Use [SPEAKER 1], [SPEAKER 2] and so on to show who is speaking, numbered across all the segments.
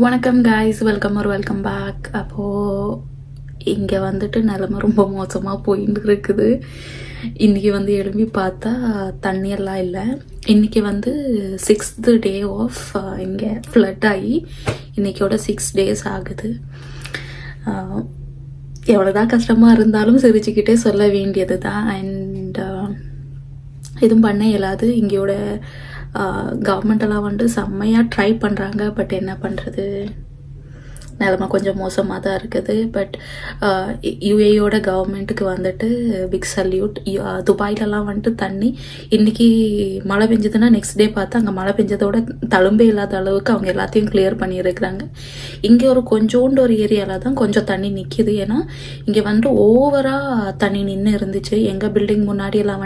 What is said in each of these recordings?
[SPEAKER 1] வணக்கம் guys, welcome back. அப்போது இங்கே வந்துட்டு நிலமை ரொம்ப மோசமாக போயிட்டு இருக்குது. இன்றைக்கி எழும்பி பார்த்தா தண்ணியெல்லாம் இல்லை. இன்றைக்கி 6th day ஆஃப் இங்கே ஃப்ளட் ஆகி இன்றைக்கியோட 6 days ஆகுது. எவ்வளோதான் கஷ்டமாக இருந்தாலும் சிரிச்சுக்கிட்டே சொல்ல வேண்டியது தான். அண்ட் எதுவும் பண்ண இயலாது. இங்கேயோட கவர்மெண்டெல்லாம் செம்மையாக ட்ரை பண்ணுறாங்க. பட் என்ன பண்ணுறது, நிலமை கொஞ்சம் மோசமாக தான் இருக்குது. பட் யுஏயோட கவர்மெண்ட்டுக்கு பிக் சல்யூட். துபாயிலலாம் தண்ணி இன்றைக்கி மழை பெஞ்சதுன்னா நெக்ஸ்ட் டே பார்த்தா அங்கே மழை பெஞ்சதோட தழும்பே இல்லாத அளவுக்கு அவங்க எல்லாத்தையும் கிளியர் பண்ணியிருக்கிறாங்க. இங்கே கொஞ்சோண்டு ஒரு ஏரியாவில் தான் கொஞ்சம் தண்ணி நிற்கிது. ஏன்னா இங்கே ஓவராக தண்ணி நின்று இருந்துச்சு. எங்கள் பில்டிங் முன்னாடியெல்லாம்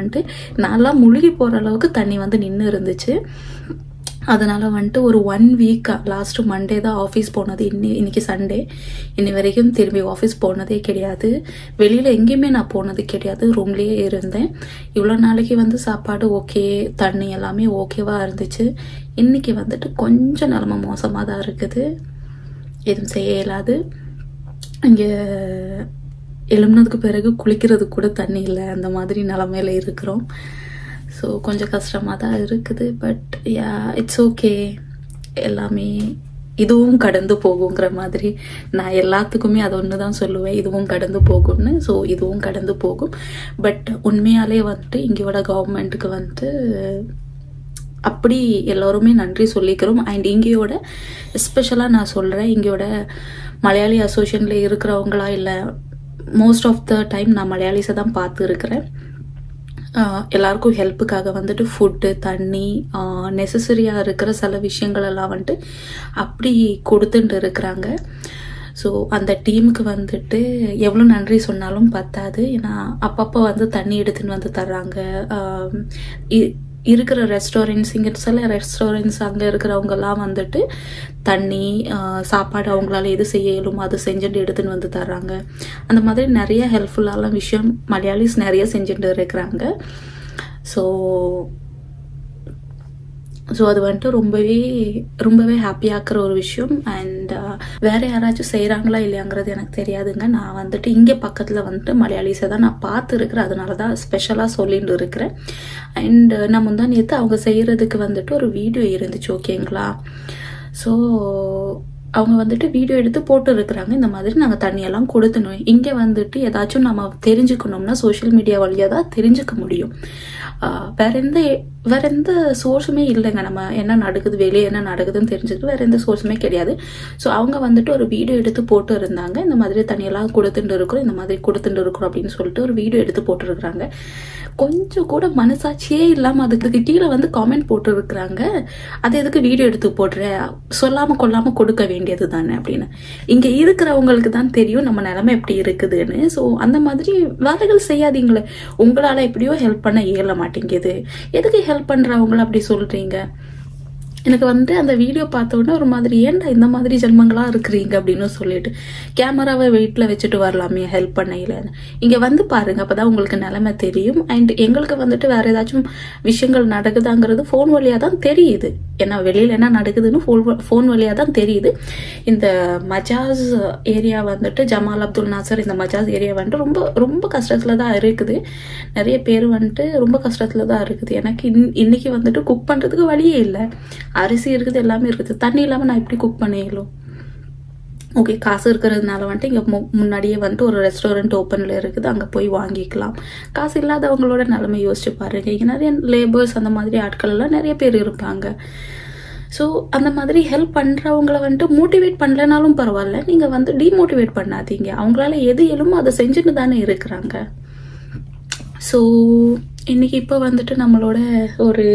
[SPEAKER 1] நல்லா முழுகி போகிற அளவுக்கு தண்ணி நின்று இருந்துச்சு. அதனால் ஒரு 1 week லாஸ்ட் மண்டே தான் ஆஃபீஸ் போனது. இன்னைக்கு சண்டே. இன்னி வரைக்கும் திரும்பி ஆஃபீஸ் போனதே கிடையாது. வெளியில் எங்கேயுமே நான் போனது கிடையாது. ரூம்லேயே இருந்தேன். இவ்வளோ நாளைக்கு சாப்பாடு ஓகே, தண்ணி எல்லாமே ஓகேவாக இருந்துச்சு. இன்னைக்கு கொஞ்சம் நிலமை மோசமாக தான் இருக்குது. எதுவும் செய்ய இயலாது. இங்கே எழும்பினதுக்கு பிறகு குளிக்கிறதுக்கு கூட தண்ணி இல்லை. அந்த மாதிரி நிலமையில இருக்கிறோம். ஸோ கொஞ்சம் கஷ்டமாக தான் இருக்குது. But yeah, it's okay. எல்லாமே இதுவும் கடந்து போகுங்கிற மாதிரி நான் எல்லாத்துக்குமே அது ஒன்று தான் சொல்லுவேன், இதுவும் கடந்து போகும்னு. ஸோ இதுவும் கடந்து போகும். பட் உண்மையாலே இங்கேயோட கவர்மெண்ட்டுக்கு அப்படி எல்லோருமே நன்றி சொல்லிக்கிறோம். அண்ட் இங்கேயோட எஸ்பெஷலாக நான் சொல்கிறேன், இங்கேயோட மலையாளி அசோசியேஷனில் இருக்கிறவங்களா இல்லை, மோஸ்ட் ஆஃப் த டைம் நான் மலையாளிஸை தான் பார்த்து இருக்கிறேன். எல்லாருக்கும் ஹெல்ப்புக்காக ஃபுட்டு, தண்ணி, நெசசரியாக இருக்கிற சில விஷயங்கள் எல்லாம் அப்படி கொடுத்துட்டு இருக்கிறாங்க. ஸோ அந்த டீமுக்கு எவ்வளோ நன்றி சொன்னாலும் பத்தாது. ஏன்னா அப்பப்போ தண்ணி எடுத்துன்னு தர்றாங்க. இருக்கிற ரெஸ்டாரண்ட்ஸ், இங்கே சில ரெஸ்டாரண்ட்ஸ் அங்கே இருக்கிறவங்கெல்லாம் தண்ணி, சாப்பாடு அவங்களால எது செய்ய இயலுமோ அது செஞ்சுட்டு எடுத்துன்னு தர்றாங்க. அந்த மாதிரி நிறைய ஹெல்ப்ஃபுல்லான விஷயம் மலையாளிஸ் நிறைய செஞ்சுட்டு இருக்கிறாங்க. ஸோ அது ரொம்பவே ஹாப்பியாக்குற ஒரு விஷயம். அண்ட் வேற யாராச்சும் செய்கிறாங்களா இல்லையாங்கிறது எனக்கு தெரியாதுங்க. நான் இங்கே பக்கத்தில் மலையாளிஸை தான் நான் பார்த்து இருக்கிறேன். அதனால தான் ஸ்பெஷலாக சொல்லிட்டு இருக்கிறேன். அண்ட் நான் முந்தா நேற்று அவங்க செய்கிறதுக்கு ஒரு வீடியோ இருந்துச்சு, ஓகேங்களா. ஸோ அவங்க வீடியோ எடுத்து போட்டு இருக்கிறாங்க. இந்த மாதிரி நாங்கள் தண்ணியெல்லாம் கொடுத்துனோம். இங்கே ஏதாச்சும் நம்ம தெரிஞ்சுக்கணும்னா சோஷியல் மீடியா வழியாக தான் தெரிஞ்சுக்க முடியும். வேற எந்த சோர்ஸுமே இல்லைங்க. நம்ம என்ன நடக்குது, வெளியே என்ன நடக்குதுன்னு தெரிஞ்சுக்கிட்டு வேற எந்த சோர்ஸுமே கிடையாது. ஸோ அவங்க ஒரு வீடியோ எடுத்து போட்டு இருந்தாங்க. இந்த மாதிரி தண்ணியெல்லாம் கொடுத்துட்டு இருக்கிறோம், இந்த மாதிரி கொடுத்துட்டு இருக்கிறோம் அப்படின்னு சொல்லிட்டு ஒரு வீடியோ எடுத்து போட்டு இருக்கிறாங்க. கொஞ்சம் கூட மனசாட்சியே இல்லாமல் அதுக்கு கீழே காமெண்ட் போட்டு இருக்கிறாங்க, அது எதுக்கு வீடியோ எடுத்து போடுற, சொல்லாமல் கொள்ளாமல் கொடுக்க வேண்டியது தானே அப்படின்னு. இங்கே இருக்கிறவங்களுக்கு தான் தெரியும் நம்ம நிலைமை எப்படி இருக்குதுன்னு. ஸோ அந்த மாதிரி வேலைகள் செய்யாதீங்களே. உங்களால் எப்படியோ ஹெல்ப் பண்ண இயல மாட்டேங்குது, எதுக்கு ஹெல்ப் பண்றவங்கள அப்படி சொல்றீங்க? எனக்கு அந்த வீடியோ பார்த்த உடனே ஒரு மாதிரி, ஏன்டா இந்த மாதிரி ஜென்மங்களா இருக்கிறீங்க அப்படின்னு சொல்லிட்டு, கேமராவை வெயிட்ல வச்சுட்டு வரலாமே ஹெல்ப் பண்ணையிலன்னு. இங்க பாருங்க, அப்பதான் உங்களுக்கு நிலைமை தெரியும். அண்ட் எங்களுக்கு வேற ஏதாச்சும் விஷயங்கள் நடக்குதாங்கிறது ஃபோன் வழியா தான் தெரியுது. ஏன்னா வெளியில என்ன நடக்குதுன்னு ஃபோன் வழியா தான் தெரியுது. இந்த மஜாஸ் ஏரியா ஜமால் அப்துல் நாசர், இந்த மஜாஸ் ஏரியா ரொம்ப ரொம்ப கஷ்டத்துல தான் இருக்குது. நிறைய பேர் ரொம்ப கஷ்டத்துல தான் இருக்குது. எனக்கு இன்னைக்கு குக் பண்றதுக்கு வழியே இல்லை. அரிசி இருக்குது, எல்லாமே இருக்குது. தண்ணி இல்லாமல் நான் எப்படி குக் பண்ணிடலாம்? ஓகே, காசு இருக்கிறதுனால இங்கே முன்னாடியே ஒரு ரெஸ்டாரண்ட் ஓப்பனில் இருக்குது, அங்கே போய் வாங்கிக்கலாம். காசு இல்லாதவங்களோட நிலைமை யோசிச்சு பாருங்க. இங்கே நிறைய லேபர்ஸ் அந்த மாதிரி ஆட்கள் எல்லாம் நிறைய பேர் இருப்பாங்க. ஸோ அந்த மாதிரி ஹெல்ப் பண்ணுறவங்கள மோட்டிவேட் பண்ணலனாலும் பரவாயில்ல, நீங்கள் டிமோட்டிவேட் பண்ணாதீங்க. அவங்களால எது இயலுமோ அதை செஞ்சுட்டு தானே இருக்கிறாங்க. ஸோ இன்னைக்கு இப்போ நம்மளோட ஒரு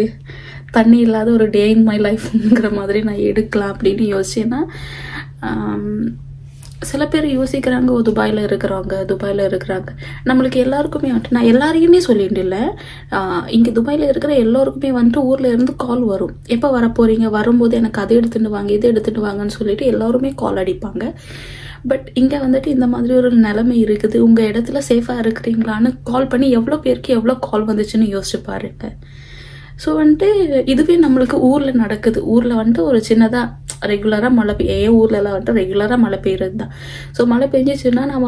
[SPEAKER 1] தண்ணி இல்லாத ஒரு டே இன் மை லைஃப்ங்கிற மாதிரி நான் எடுக்கலாம் அப்படின்னு யோசிச்சேன்னா, சில பேர் யோசிக்கிறாங்க, துபாயில் இருக்கிறாங்க. நம்மளுக்கு எல்லாருக்குமே நான் எல்லாரையுமே சொல்லிட்டு இல்லை, இங்கே துபாயில் இருக்கிற எல்லோருக்குமே ஊரில் இருந்து கால் வரும். எப்போ வரப்போறீங்க, வரும்போது எனக்கு அதை எடுத்துட்டு வாங்க, இதை எடுத்துட்டு வாங்கன்னு சொல்லிட்டு எல்லாருமே கால் அடிப்பாங்க. பட் இங்கே இந்த மாதிரி ஒரு நிலைமை இருக்குது. உங்கள் இடத்துல சேஃபாக இருக்கிறீங்களான்னு கால் பண்ணி எவ்வளோ பேருக்கு எவ்வளோ கால் வந்துச்சுன்னு யோசிச்சு பாருங்க. ஸோ வந்துட்டு இதுவே நம்மளுக்கு ஊரில் நடக்குது. ஊரில் வந்துட்டு ஒரு சின்னதாக ரெகுலராக மழை பெய்ய ஊர்லலாம் வந்துட்டு ரெகுலராக மழை பெய்யுறது தான். ஸோ மழை பெஞ்சிச்சுன்னா நம்ம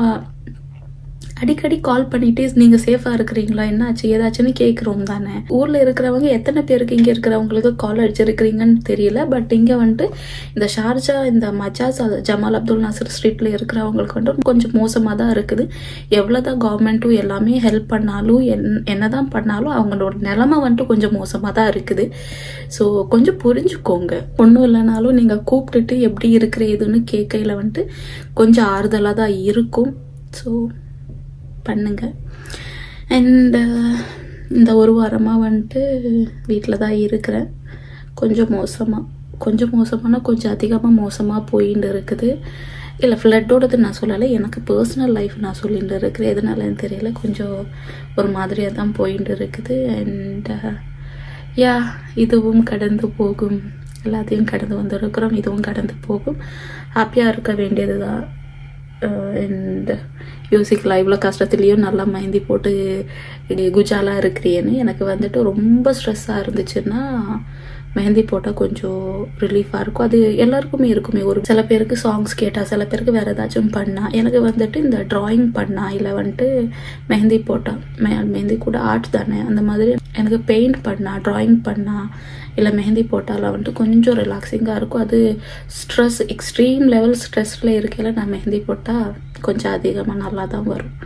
[SPEAKER 1] அடிக்கடி கால் பண்ணிட்டு நீங்கள் சேஃபாக இருக்கிறீங்களா, என்ன ஆச்சு ஏதாச்சுன்னு கேட்குறோம் தானே. ஊரில் இருக்கிறவங்க எத்தனை பேருக்கு இங்கே இருக்கிறவங்களுக்கு கால் அடிச்சிருக்கிறீங்கன்னு தெரியல. பட் இங்கே வந்துட்டு இந்த ஷார்ஜா இந்த மஜாஸ் ஜமால் அப்துல் நாசர் ஸ்ட்ரீட்டில் இருக்கிறவங்களுக்கு வந்துட்டு கொஞ்சம் மோசமாக தான் இருக்குது. எவ்வளோதான் கவர்மெண்ட்டும் எல்லாமே ஹெல்ப் பண்ணாலும் என்னதான் பண்ணாலும் அவங்களோட நிலைமை வந்துட்டு கொஞ்சம் மோசமாக தான் இருக்குது. ஸோ கொஞ்சம் புரிஞ்சுக்கோங்க. ஒன்றும் இல்லைனாலும் நீங்கள் கூப்பிட்டுட்டு எப்படி இருக்கிற இதுன்னு கேட்கையில் வந்துட்டு கொஞ்சம் ஆறுதலாக தான் இருக்கும். ஸோ பண்ணுங்க. அண்ட் இந்த ஒரு வாரமாக வந்துட்டு வீட்டில் தான் இருக்கிறேன். கொஞ்சம் மோசமான கொஞ்சம் அதிகமாக மோசமாக போயின்னு இருக்குது. இல்லை ஃப்ளட்டோடது நான் சொல்லலை, எனக்கு பர்சனல் லைஃப் நான் சொல்லிட்டு இருக்கிறேன். எதனாலன்னு தெரியல, கொஞ்சம் ஒரு மாதிரியாக தான் போயிட்டு இருக்குது. அண்ட் இதுவும் கடந்து போகும். எல்லாத்தையும் கடந்து வந்திருக்கிறோம், இதுவும் கடந்து போகும். ஹாப்பியாக இருக்க வேண்டியது தான். அண்ட் யோசிக்கலாம் இவ்வளோ கஷ்டத்துலேயும் நல்லா மெஹந்தி போட்டு குஜாலாக இருக்கிறேன்னு. எனக்கு வந்துட்டு ரொம்ப ஸ்ட்ரெஸ்ஸாக இருந்துச்சுன்னா மெஹந்தி போட்டால் கொஞ்சம் ரிலீஃபாக இருக்கும். அது எல்லாருக்குமே இருக்குமே. ஒரு சில பேருக்கு சாங்ஸ் கேட்டால், சில பேருக்கு வேறு ஏதாச்சும் பண்ணால். எனக்கு வந்துட்டு இந்த ட்ராயிங் பண்ணால் இல்லை வந்துட்டு மெஹந்தி போட்டால், மெஹந்தி கூட ஆர்ட் தானே, அந்த மாதிரி எனக்கு பெயிண்ட் பண்ணால், ட்ராயிங் பண்ணால் இல்லை மெஹந்தி போட்டால் வந்துட்டு கொஞ்சம் ரிலாக்ஸிங்காக இருக்கும். அது ஸ்ட்ரெஸ் எக்ஸ்ட்ரீம் லெவல் ஸ்ட்ரெஸ்ஸில் இருக்கையில் நான் மெஹந்தி போட்டால் கொஞ்சம் அதிகமாக நல்லா தான் வரும்.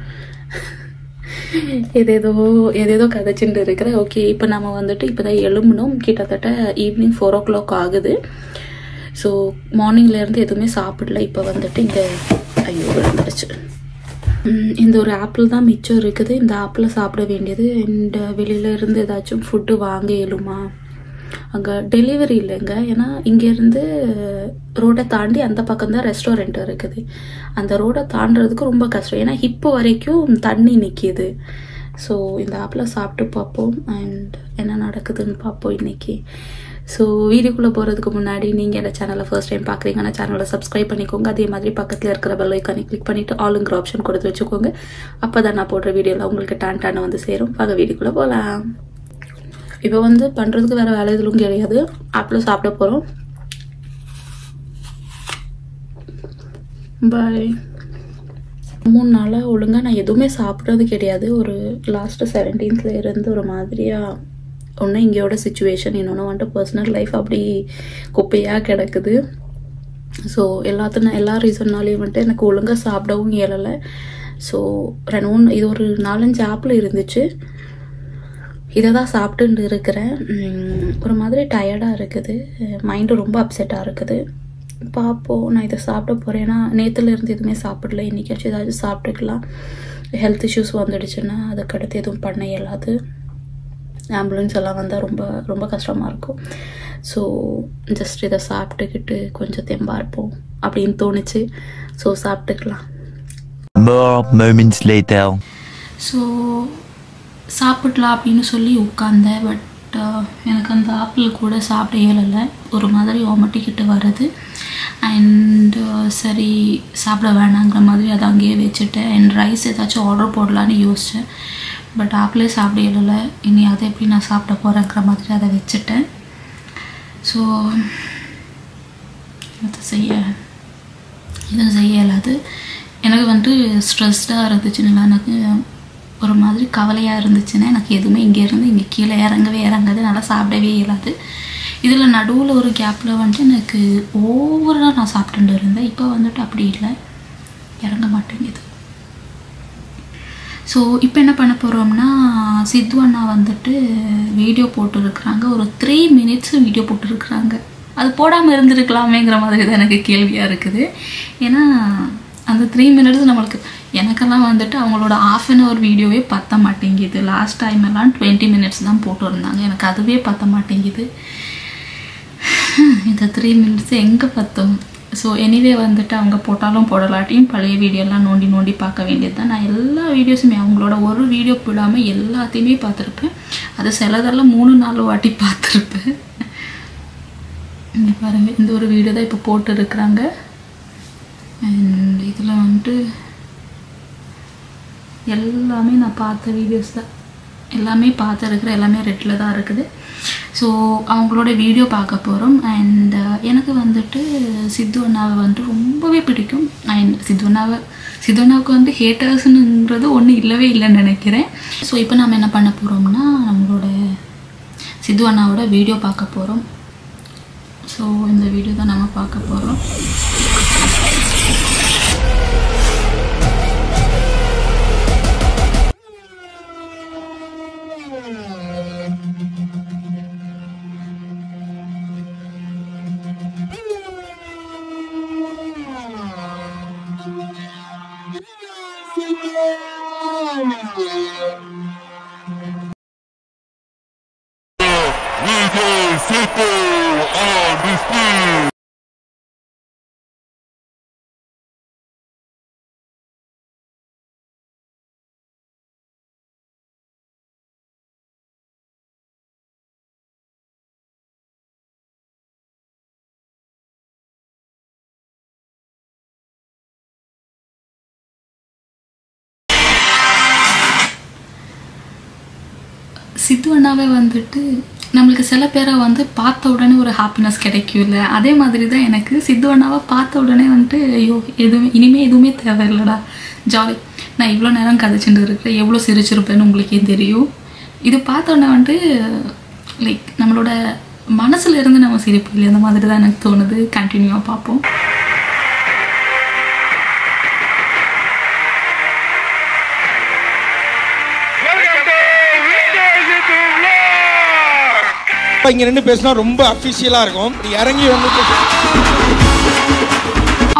[SPEAKER 1] ஏதேதோ கதைச்சுட்டு இருக்கிறேன். ஓகே, இப்போ நம்ம வந்துட்டு இப்போ தான் எழும்பணும். கிட்டத்தட்ட ஈவினிங் 4 o'clock ஆகுது. ஸோ மார்னிங்லேருந்து எதுவுமே சாப்பிடல. இப்போ வந்துட்டு இங்கே விழுந்துருச்சு. இந்த ஒரு ஆப்பிள் தான் மிச்சம் இருக்குது. இந்த ஆப்பிளை சாப்பிட வேண்டியது. அண்ட் வெளியில இருந்து ஏதாச்சும் ஃபுட்டு வாங்க இயலுமா? அங்கே டெலிவரி இல்லைங்க. ஏன்னா இங்கேருந்து ரோடை தாண்டி அந்த பக்கம் தான் ரெஸ்டாரண்ட் இருக்குது. அந்த ரோடை தாண்டுறதுக்கு ரொம்ப கஷ்டம். ஏன்னா இப்போ வரைக்கும் தண்ணி நிற்கிது. ஸோ இந்த ஆப்பில் சாப்பிட்டு பார்ப்போம் அண்ட் என்ன நடக்குதுன்னு பார்ப்போம் இன்னைக்கு. ஸோ வீடியோக்குள்ளே போகிறதுக்கு முன்னாடி நீங்கள் இந்த சேனலை ஃபர்ஸ்ட் டைம் பார்க்குறீங்கன்னா சேனலை சப்ஸ்கிரைப் பண்ணிக்கோங்க. அதே மாதிரி பக்கத்தில் இருக்கிற பெல் ஐக்கானை கிளிக் பண்ணிவிட்டு ஆளுங்கிற ஆப்ஷன் கொடுத்து வச்சுக்கோங்க. அப்போ தான் நான் போடுற வீடியோவில் உங்களுக்கு டான் வந்து சேரும். வாங்க வீடியோக்குள்ளே போகலாம். இப்போ வந்து பண்ணுறதுக்கு வேறு வேலை எதுவும் கிடையாது. ஆப்பிள் சாப்பிட போகிறோம். பாய். 3 நாளாக ஒழுங்காக நான் எதுவுமே சாப்பிட்றது கிடையாது. ஒரு லாஸ்ட்டு 17th இருந்து ஒரு மாதிரியாக ஒன்று இங்கேயோட சுச்சுவேஷன், இன்னொன்று வந்துட்டு பர்சனல் லைஃப் அப்படி குப்பையாக கிடக்குது. ஸோ எல்லா ரீசன்னாலேயும் வந்துட்டு எனக்கு ஒழுங்காக சாப்பிடவும் இயலலை. ஸோ இது ஒரு 4-5 ஆப்பிள் இருந்துச்சு. இதை தான் சாப்பிட்டுட்டு இருக்கிறேன். ஒரு மாதிரி டயர்டாக இருக்குது, மைண்டு ரொம்ப அப்செட்டாக இருக்குது. பார்ப்போம். நான் இதை சாப்பிட போகிறேன். ஏன்னா நேற்றுலேருந்து எதுவுமே சாப்பிடல. இன்றைக்காச்சும் ஏதாச்சும் சாப்பிட்டுக்கலாம். ஹெல்த் இஷ்யூஸ் வந்துடுச்சுன்னா அதுக்கடுத்து எதுவும் பண்ண இயலாது. ஆம்புலன்ஸ் எல்லாம் வந்தால் ரொம்ப ரொம்ப கஷ்டமாக இருக்கும். ஸோ ஜஸ்ட் இதை சாப்பிட்டுக்கிட்டு கொஞ்சம் தெம்பாக இருப்போம் அப்படின்னு தோணுச்சு. ஸோ சாப்பிட்டுக்கலாம். ஸோ சாப்பிடலாம் அப்படின்னு சொல்லி உட்காந்தேன். பட் எனக்கு அந்த ஆப்பிள் கூட சாப்பிட இயலலை. ஒரு மாதிரி ஒமட்டிக்கிட்டு வருது. அண்ட் சரி சாப்பிட வேணாங்கிற மாதிரி அதை அங்கேயே வச்சுட்டேன். அண்ட் ரைஸ் ஏதாச்சும் ஆர்டர் போடலான்னு யோசித்தேன். பட் ஆப்பிளே சாப்பிட இயலலை. இனி அதை எப்படி நான் சாப்பிட போகிறேங்கிற மாதிரி அதை வச்சுட்டேன். ஸோ இதை செய்ய இயலாது. எனக்கு வந்துட்டு ஸ்ட்ரெஸ்டாக இருந்துச்சுன்னா, எனக்கு ஒரு மாதிரி கவலையாக இருந்துச்சுன்னா எனக்கு எதுவுமே இங்கேருந்து இங்கே கீழே இறங்காது. நல்லா சாப்பிடவே இயலாது. இதில் நடுவில் ஒரு கேப்பில் வந்துட்டு எனக்கு ஓவராக நான் சாப்பிட்டுட்டு இருந்தேன். இப்போ வந்துட்டு அப்படி இல்லை, இறங்க மாட்டேங்குது. ஸோ இப்போ என்ன பண்ண போகிறோம்னா, சித்து அண்ணா வந்துட்டு வீடியோ போட்டுருக்குறாங்க. ஒரு 3 minutes வீடியோ போட்டுருக்குறாங்க. அது போடாமல் இருந்திருக்கலாமேங்கிற மாதிரி தான் எனக்கு கேள்வியாக இருக்குது. ஏன்னா அந்த 3 minutes நம்மளுக்கு, எனக்கெல்லாம் வந்துட்டு அவங்களோட 1/2 hour வீடியோவே பற்ற மாட்டேங்குது. லாஸ்ட் டைம் எல்லாம் 20 minutes தான் போட்டுருந்தாங்க. எனக்கு அதுவே பற்ற மாட்டேங்குது. இந்த 3 minutes எங்கே பற்றும்? ஸோ எனிவே வந்துட்டு அவங்க போட்டாலும் போடலாட்டியும் பழைய வீடியோலாம் நோண்டி பார்க்க வேண்டியது தான். நான் எல்லா வீடியோஸுமே அவங்களோட ஒரு வீடியோ போடாமல் எல்லாத்தையுமே பார்த்துருப்பேன். அது சிலதெல்லாம் 3-4 வாட்டி பார்த்துருப்பேன். இங்கே பாருங்கள், இந்த ஒரு வீடியோ தான் இப்போ போட்டு இருக்கிறாங்க. அண்ட் இதில் வந்துட்டு எல்லாமே நான் பார்த்த வீடியோஸ் தான். எல்லாமே பார்த்துருக்குற எல்லாமே ரெட்டில் தான் இருக்குது. ஸோ அவங்களோட வீடியோ பார்க்க போகிறோம். அண்ட் எனக்கு வந்துட்டு சித்து அண்ணாவை வந்துட்டு ரொம்பவே பிடிக்கும். அண்ட் சித்து அண்ணாவுக்கு வந்து ஹேட்டர்ஸ்னுங்கிறது ஒன்றும் இல்லவே இல்லைன்னு நினைக்கிறேன். ஸோ இப்போ நம்ம என்ன பண்ண போகிறோம்னா நம்மளோட சித்து அண்ணாவோட வீடியோ பார்க்க போகிறோம். ஸோ இந்த வீடியோ தான் நம்ம பார்க்க போகிறோம். சித்து அண்ணாவே வந்துட்டு நம்மளுக்கு சில பேரை வந்து பார்த்த உடனே ஒரு ஹாப்பினஸ் கிடைக்கும்ல, அதே மாதிரி தான் எனக்கு சித்து அண்ணாவை பார்த்த உடனே வந்துட்டு ஐயோ இனிமேல் எதுவுமே தேவையில்லடா, ஜாலி, நான் இவ்வளோ நேரம் கதைச்சுட்டு இருக்கிறேன், எவ்வளோ சிரிச்சிருப்பேன்னு உங்களுக்கே தெரியும். இது பார்த்த உடனே வந்துட்டு லைக் நம்மளோட மனசுல இருந்து நம்ம சிரிப்பு இல்லை, அந்த மாதிரி தான் எனக்கு தோணுது. கண்டினியூவாக பார்ப்போம்.
[SPEAKER 2] இங்க ரெண்டு பேசினா ரொம்ப அபிஷியலா இருக்கும். இறங்கி வந்து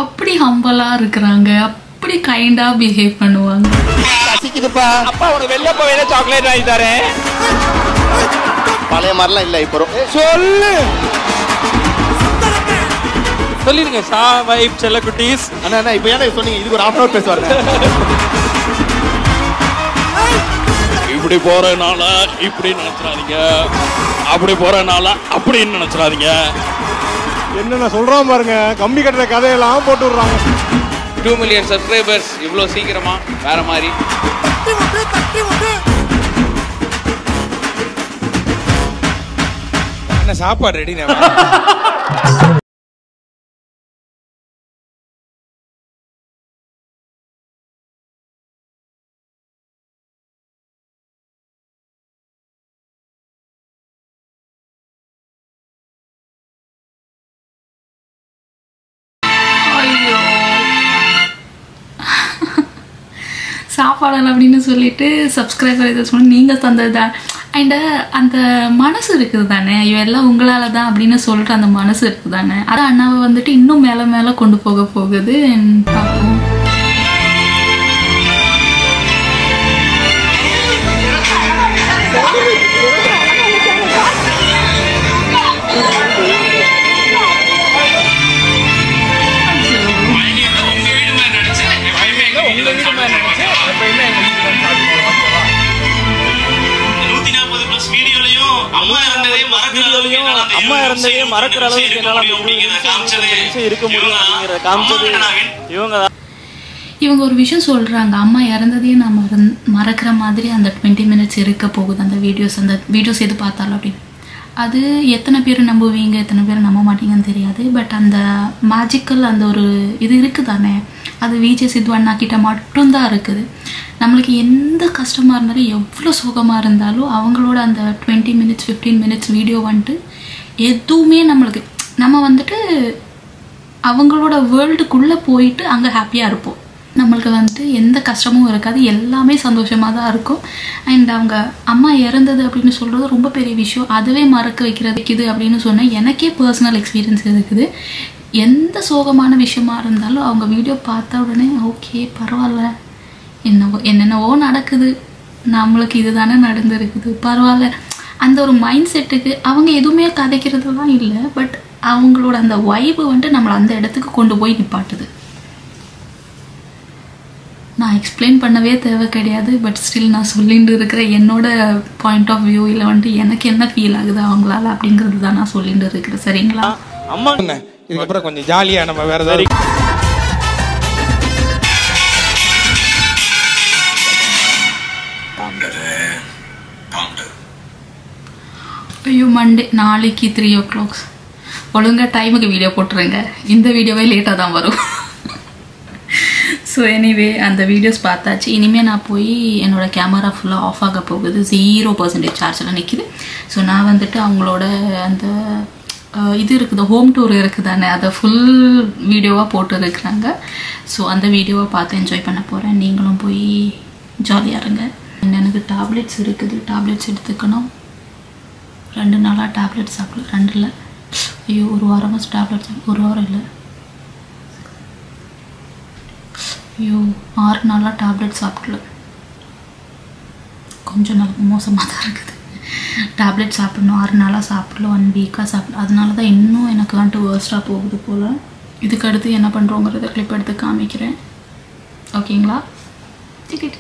[SPEAKER 1] அப்படி ஹம்பலா இருக்கிறாங்க, அப்படி கைண்டா பிஹேவ் பண்ணுவாங்க.
[SPEAKER 2] ரசிக்குதுப்பா அப்பா, உனக்கு வெள்ளப்ப வேணா சாக்லேட் வாங்கி தரேன்.
[SPEAKER 3] பழைய மாதிரிலாம் இல்லை இப்போ.
[SPEAKER 2] சொல்லிருங்க சா வைப் செல்ல குட்டீஸ்.
[SPEAKER 3] அண்ணா இப்போ ஏன்னா சொன்னீங்க இதுக்கு ஒரு half hour பேசுவாங்க.
[SPEAKER 4] இப்படி போறதுனால இப்படி நினைச்சிடாதீங்க, அப்படி போறதுனால அப்படின்னு நினைச்சிடாதீங்க.
[SPEAKER 3] என்னென்ன சொல்றான் பாருங்க, கம்பி கட்டுற கதையெல்லாம் போட்டு விடுறாங்க.
[SPEAKER 5] 2 மில்லியன் சப்ஸ்கிரைபர்ஸ் இவ்வளோ சீக்கிரமா வேற மாதிரி.
[SPEAKER 2] என்ன சாப்பாடு ரெடி?
[SPEAKER 1] சாப்பாடல் அப்படின்னு சொல்லிட்டு சப்ஸ்கிரைபர் இதை சொன்ன நீங்கள் தந்தது தான். அண்டு அந்த மனசு இருக்குது தானே, ஐயோ எல்லாம் உங்களால் தான் அப்படின்னு சொல்கிற அந்த மனசு இருக்குது தானே, அது அண்ணாவை வந்துட்டு இன்னும் மேலே மேலே கொண்டு போக போகுது. பார்ப்போம்.
[SPEAKER 4] அம்மா இறந்ததே மறக்கிற அளவுக்கு என்னால இருக்க முடியும் அப்படிங்கிற காமிச்சது இவங்க தான்.
[SPEAKER 1] இவங்க ஒரு விஷயம் சொல்கிறாங்க, அம்மா இறந்ததையே நான் மறக்கிற மாதிரி அந்த 20 மினிட்ஸ் இருக்க போகுது அந்த வீடியோஸ் எது பார்த்தாலும் அப்படின்னு. அது எத்தனை பேர் நம்புவீங்க, எத்தனை பேர் நம்ப மாட்டீங்கன்னு தெரியாது. பட் அந்த மேஜிக்கல் அந்த ஒரு இது இருக்குது தானே, அது விஜே சித்து அண்ணா கிட்ட மட்டும்தான் இருக்குது. நம்மளுக்கு எந்த கஷ்டமாக இருந்தாலும் எவ்வளோ சுகமாக இருந்தாலும் அவங்களோட அந்த 20 மினிட்ஸ் 15 மினிட்ஸ் வீடியோ வந்துட்டு எதுவுமே நம்மளுக்கு நம்ம வந்துட்டு அவங்களோட வேர்ல்டுக்குள்ளே போயிட்டு அங்கே ஹாப்பியாக இருப்போம். நம்மளுக்கு வந்துட்டு எந்த கஷ்டமும் இருக்காது, எல்லாமே சந்தோஷமாக தான் இருக்கும். அண்ட் அவங்க அம்மா இறந்தது அப்படின்னு சொல்கிறது ரொம்ப பெரிய விஷயம். அதுவே மறக்க வைக்கிறது அப்படின்னு சொன்னால் எனக்கே பர்சனல் எக்ஸ்பீரியன்ஸ் இருக்குது. எந்த சோகமான விஷயமா இருந்தாலும் அவங்க வீடியோ பார்த்த உடனே ஓகே பரவாயில்ல, என்னென்னவோ நடக்குது, நம்மளுக்கு இது தானே நடந்துருக்குது, பரவாயில்ல, அந்த ஒரு மைண்ட் செட்டுக்கு அவங்க எதுவுமே கதைக்கிறதுலாம் இல்லை. பட் அவங்களோட அந்த வைபு வந்துட்டு நம்மளை அந்த இடத்துக்கு கொண்டு போய் நிப்பாட்டுது. நான் எக்ஸ்பிளைன் பண்ணவே தேவை கிடையாது. பட் ஸ்டில் நான் சொல்லிட்டு இருக்கிற என்னோட பாயிண்ட் ஆஃப் வியூவில் வந்துட்டு எனக்கு என்ன ஃபீல் ஆகுது அவங்களால அப்படிங்கிறது தான் நான் சொல்லிட்டு இருக்கிறேன். சரிங்களா?
[SPEAKER 2] அம்மா இதுக்கப்புறம் கொஞ்சம் ஜாலியா நம்ம வேற ஏதாவது
[SPEAKER 1] ஐயோ மண்டே நாளைக்கு 3 o'clock ஒழுங்காக டைமுக்கு வீடியோ போட்டுருங்க. இந்த வீடியோவே லேட்டாக தான் வரும். ஸோ எனிவே அந்த வீடியோஸ் பார்த்தாச்சு. இனிமேல் நான் போய் என்னோடய கேமரா ஃபுல்லாக ஆஃப் ஆக போகுது. 0% சார்ஜில் நிற்கிது. ஸோ நான் வந்துட்டு அவங்களோட அந்த இது இருக்குது, ஹோம் டூர் இருக்குது தானே, அதை ஃபுல் வீடியோவாக போட்டு இருக்கிறாங்க. ஸோ அந்த வீடியோவை பார்த்து என்ஜாய் பண்ண போகிறேன். நீங்களும் போய் ஜாலியாக இருங்க. எனக்கு டேப்லெட்ஸ் இருக்குது, டேப்லெட்ஸ் எடுத்துக்கணும். 2 நாளாக டேப்லெட் சாப்பிடல. 2 இல்லை, ஐயோ 1 வாரமாக டேப்லெட் 1 வாரம் இல்லை, ஐயோ 6 நாளாக டேப்லெட் சாப்பிடல. கொஞ்சம் மோசமாக தான் இருக்குது. டேப்லெட் சாப்பிடணும், 6 நாளாக சாப்பிடல, 1 வீக்காக சாப்பிடல. அதனால தான் இன்னும் எனக்கு வந்துட்டு வேர்ஸ்ட்டாக போகுது போல். இதுக்கு அடுத்து என்ன பண்ணுறோங்கிறத கிளிப் எடுத்து காமிக்கிறேன். ஓகேங்களா? டிக்கெட்